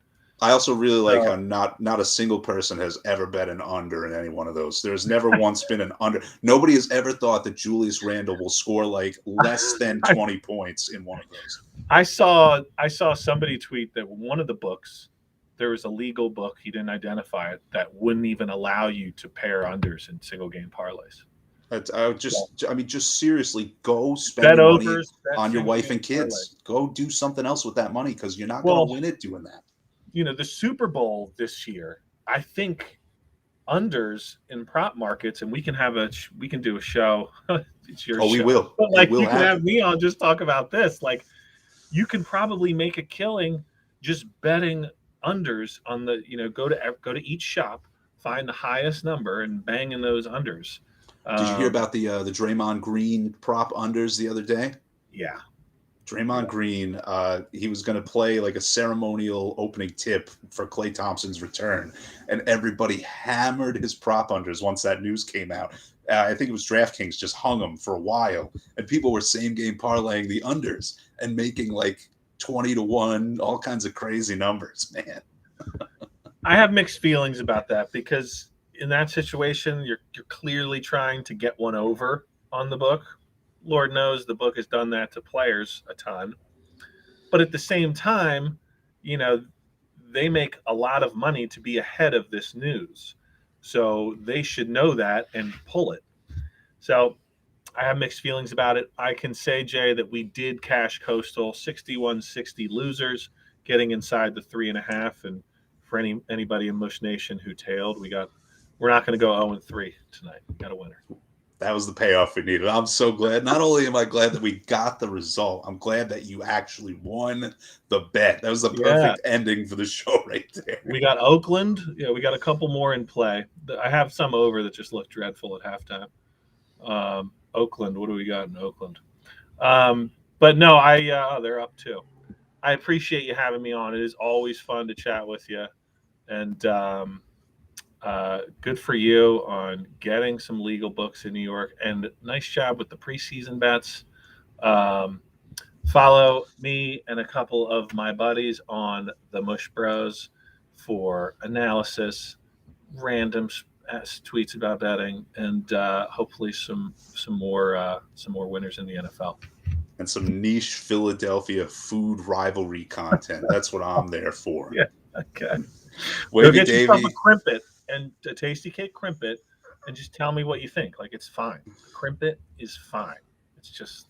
I also really like how not a single person has ever bet an under in any one of those. There's never once been an under. Nobody has ever thought that Julius Randle will score like less than 20 points in one of those. I saw somebody tweet that one of the books, there was a legal book, he didn't identify it, that wouldn't even allow you to pair unders in single game parlays. I mean, just seriously, go spend your money on your wife and kids. Parlay. Go do something else with that money, because you're not going to win it doing that. You know, the Super Bowl this year, I think unders in prop markets, and we can do a show. It's your show. We will. But like, you can have me on, just talk about this. Like, you can probably make a killing just betting unders on the, you know, go to each shop, find the highest number, and bang in those unders. Did you hear about the Draymond Green prop unders the other day? Yeah. Draymond Green, he was going to play like a ceremonial opening tip for Klay Thompson's return, and everybody hammered his prop unders once that news came out. I think it was DraftKings just hung them for a while, and people were same game parlaying the unders and making like 20-1, all kinds of crazy numbers, man. I have mixed feelings about that, because in that situation, you're clearly trying to get one over on the book. Lord knows the book has done that to players a ton. But at the same time, you know, they make a lot of money to be ahead of this news. So they should know that and pull it. So I have mixed feelings about it. I can say, Jay, that we did cash Coastal 61-60 losers, getting inside the 3.5. And for anybody in Mush Nation who tailed, we're not going to go 0-3 tonight. We got a winner. That was the payoff we needed. I'm so glad. Not only am I glad that we got the result, I'm glad that you actually won the bet. That was the perfect ending for the show right there. We got Oakland. Yeah, we got a couple more in play. I have some over that just look dreadful at halftime. Oakland, what do we got in Oakland? But no, they're up too. I appreciate you having me on. It is always fun to chat with you. And good for you on getting some legal books in New York, and nice job with the preseason bets. Follow me and a couple of my buddies on the Mush Bros for analysis, random tweets about betting, and hopefully some more winners in the NFL. And some niche Philadelphia food rivalry content. That's what I'm there for. Yeah. Okay. Wavey Davey. Crimpet and a tasty cake crimpet, and just tell me what you think. Like, it's fine. Crimpet is fine. It's just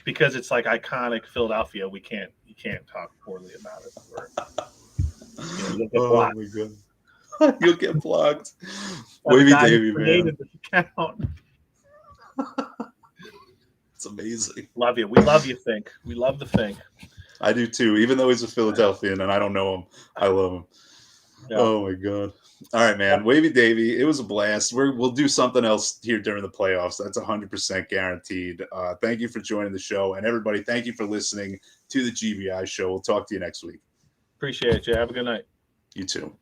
because it's like iconic Philadelphia, you can't talk poorly about it. Oh my god. You'll get blocked. Wavey Davey, man. It's amazing. Love you. We love you, Fink. We love the Fink. I do too. Even though he's a Philadelphian and I don't know him, I love him. Yeah. Oh my god! All right, man. Wavy Davey, it was a blast. We'll do something else here during the playoffs. That's 100% guaranteed. Thank you for joining the show, and everybody, thank you for listening to the GBI show. We'll talk to you next week. Appreciate you. Have a good night. You too.